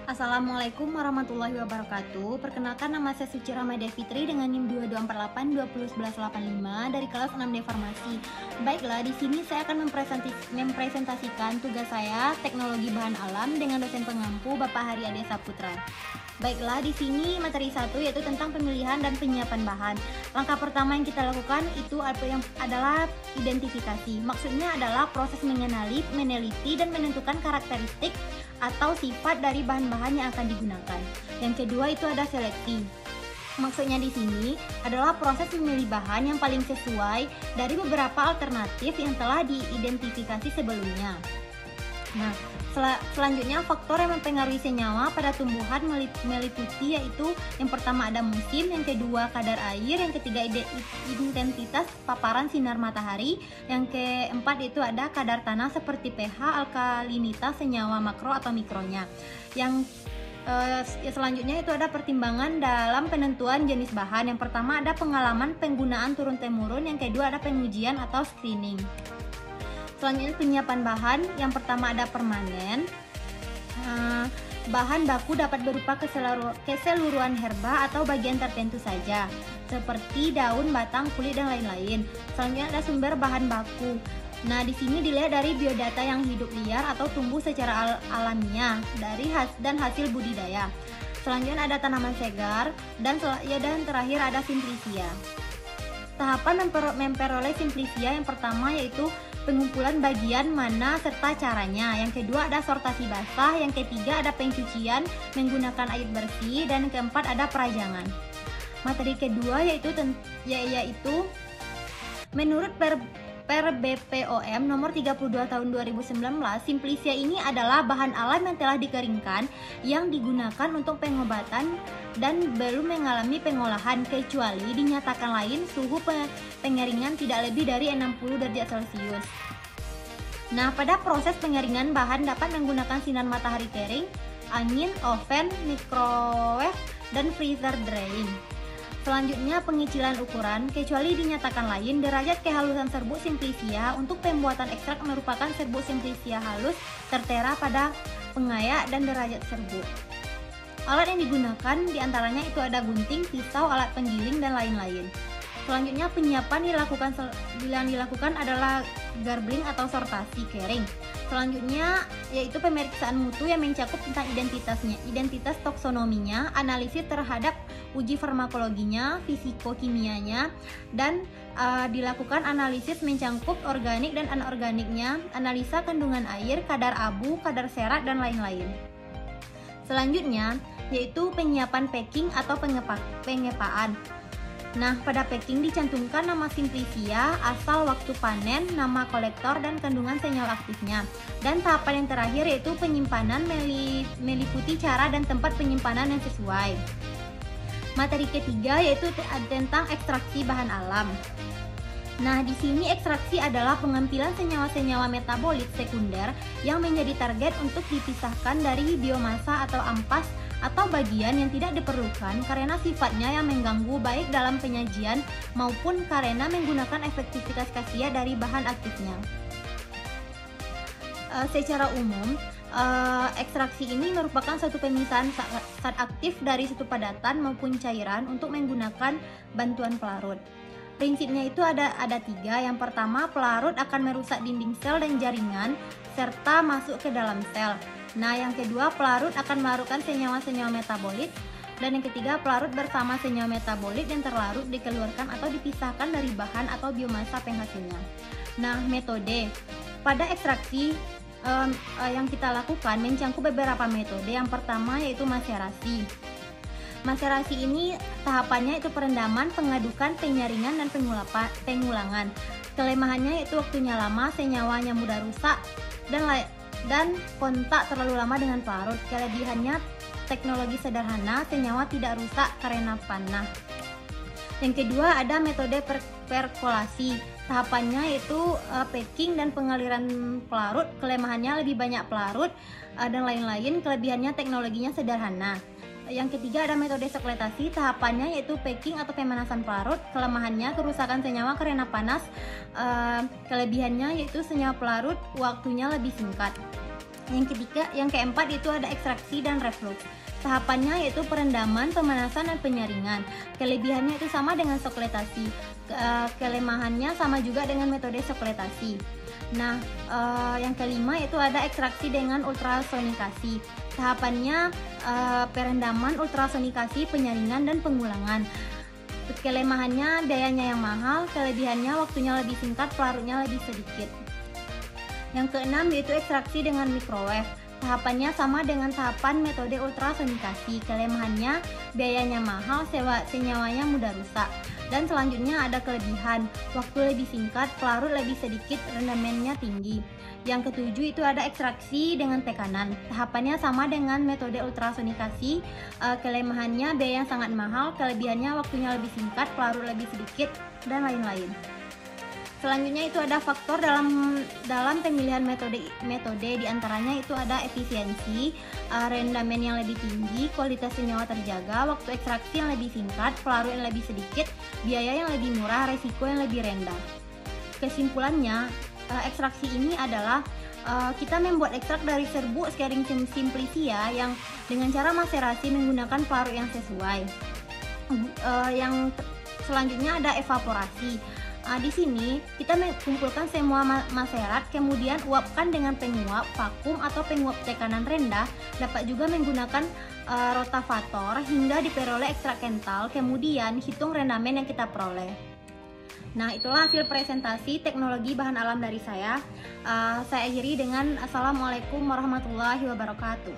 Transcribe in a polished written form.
Assalamualaikum warahmatullahi wabarakatuh. Perkenalkan, nama saya Suci Ramadhan Fitri dengan NIM 2248 dari kelas 6D Farmasi. Baiklah, di sini saya akan mempresentasikan tugas saya Teknologi Bahan Alam dengan dosen pengampu Bapak Hari Ade Saputra. Baiklah, di sini materi 1 yaitu tentang pemilihan dan penyiapan bahan. Langkah pertama yang kita lakukan itu adalah identifikasi. Maksudnya adalah proses mengenali, meneliti, dan menentukan karakteristik atau sifat dari bahan-bahan yang akan digunakan. Yang kedua itu ada seleksi. Maksudnya di sini adalah proses memilih bahan yang paling sesuai dari beberapa alternatif yang telah diidentifikasi sebelumnya. Nah, selanjutnya faktor yang mempengaruhi senyawa pada tumbuhan meliputi yaitu yang pertama ada musim, yang kedua kadar air, yang ketiga intensitas paparan sinar matahari, yang keempat itu ada kadar tanah seperti pH, alkalinitas senyawa makro atau mikronya. Yang selanjutnya itu ada pertimbangan dalam penentuan jenis bahan. Yang pertama ada pengalaman penggunaan turun-temurun, yang kedua ada pengujian atau screening. Selanjutnya penyiapan bahan, yang pertama ada permanen. Bahan baku dapat berupa keseluruhan herba atau bagian tertentu saja, seperti daun, batang, kulit, dan lain-lain. Selanjutnya ada sumber bahan baku. Nah, di sini dilihat dari biodata yang hidup liar atau tumbuh secara alamiah dan hasil budidaya. Selanjutnya ada tanaman segar dan terakhir ada simplisia. Tahapan memperoleh simplisia yang pertama yaitu pengumpulan bagian mana serta caranya. Yang kedua ada sortasi basah, yang ketiga ada pencucian menggunakan air bersih, dan yang keempat ada perajangan. Materi kedua yaitu menurut per BPOM nomor 32 tahun 2019, simplisia ini adalah bahan alam yang telah dikeringkan yang digunakan untuk pengobatan dan belum mengalami pengolahan kecuali dinyatakan lain suhu pengeringan tidak lebih dari 60 derajat Celcius. Nah, pada proses pengeringan bahan dapat menggunakan sinar matahari kering, angin, oven, microwave, dan freezer drying. Selanjutnya pengecilan ukuran, kecuali dinyatakan lain, derajat kehalusan serbuk simplisia untuk pembuatan ekstrak merupakan serbuk simplisia halus tertera pada pengayak dan derajat serbuk. Alat yang digunakan diantaranya itu ada gunting, pisau, alat penggiling, dan lain-lain. Selanjutnya penyiapan dilakukan adalah garbling atau sortasi kering. Selanjutnya yaitu pemeriksaan mutu yang mencakup tentang identitas taksonominya, analisis terhadap uji farmakologinya, fisikokimianya, dan dilakukan analisis mencakup organik dan anorganiknya, analisa kandungan air, kadar abu, kadar serat, dan lain-lain. Selanjutnya yaitu penyiapan packing atau pengepaan. Nah, pada packing dicantumkan nama simplisia, asal waktu panen, nama kolektor, dan kandungan senyawa aktifnya. Dan tahapan yang terakhir yaitu penyimpanan meliputi cara dan tempat penyimpanan yang sesuai. Materi ketiga yaitu tentang ekstraksi bahan alam. Nah, di sini ekstraksi adalah pengambilan senyawa-senyawa metabolit sekunder yang menjadi target untuk dipisahkan dari biomasa atau ampas atau bagian yang tidak diperlukan karena sifatnya yang mengganggu baik dalam penyajian maupun karena menggunakan efektivitas khasiat dari bahan aktifnya. Secara umum, ekstraksi ini merupakan suatu pemisahan zat aktif dari suatu padatan maupun cairan untuk menggunakan bantuan pelarut. Prinsipnya itu ada tiga. Yang pertama, pelarut akan merusak dinding sel dan jaringan serta masuk ke dalam sel. Nah, yang kedua, pelarut akan melarutkan senyawa-senyawa metabolit, dan yang ketiga, pelarut bersama senyawa metabolit yang terlarut dikeluarkan atau dipisahkan dari bahan atau biomasa penghasilnya. Nah, metode pada ekstraksi yang kita lakukan mencakup beberapa metode. Yang pertama yaitu maserasi. Maserasi ini tahapannya itu perendaman, pengadukan, penyaringan, dan pengulangan. Kelemahannya yaitu waktunya lama, senyawanya mudah rusak, dan kontak terlalu lama dengan pelarut. Kelebihannya teknologi sederhana, senyawa tidak rusak karena panah. Yang kedua ada metode perkolasi. Tahapannya yaitu packing dan pengaliran pelarut. Kelemahannya lebih banyak pelarut dan lain-lain. Kelebihannya teknologinya sederhana. Yang ketiga ada metode sekletasi. Tahapannya yaitu packing atau pemanasan pelarut. Kelemahannya kerusakan senyawa karena panas. Kelebihannya yaitu senyawa pelarut waktunya lebih singkat. Yang keempat itu ada ekstraksi dan reflux. Tahapannya yaitu perendaman, pemanasan, dan penyaringan. Kelebihannya itu sama dengan sokletasi. Kelemahannya sama juga dengan metode sokletasi. Nah, yang kelima itu ada ekstraksi dengan ultrasonikasi. Tahapannya perendaman, ultrasonikasi, penyaringan, dan pengulangan. Kelemahannya biayanya yang mahal, kelebihannya waktunya lebih singkat, pelarutnya lebih sedikit. Yang keenam yaitu ekstraksi dengan microwave. Tahapannya sama dengan tahapan metode ultrasonikasi. Kelemahannya biayanya mahal, senyawanya mudah rusak. Dan selanjutnya ada kelebihan, waktu lebih singkat, pelarut lebih sedikit, rendamennya tinggi. Yang ketujuh itu ada ekstraksi dengan tekanan. Tahapannya sama dengan metode ultrasonikasi. Kelemahannya biaya yang sangat mahal, kelebihannya waktunya lebih singkat, pelarut lebih sedikit, dan lain-lain. Selanjutnya itu ada faktor dalam pemilihan metode diantaranya itu ada efisiensi, rendamen yang lebih tinggi, kualitas senyawa terjaga, waktu ekstraksi yang lebih singkat, pelarut yang lebih sedikit, biaya yang lebih murah, resiko yang lebih rendah. Kesimpulannya, ekstraksi ini adalah kita membuat ekstrak dari serbuk Schering Simplicia yang dengan cara maserasi menggunakan pelarut yang sesuai. Yang selanjutnya ada evaporasi. Di sini kita mengumpulkan semua maserat, kemudian uapkan dengan penguap, vakum atau penguap tekanan rendah. Dapat juga menggunakan rotavator hingga diperoleh ekstrak kental. Kemudian hitung rendamen yang kita peroleh. Nah, itulah hasil presentasi teknologi bahan alam dari saya. Saya akhiri dengan Assalamualaikum warahmatullahi wabarakatuh.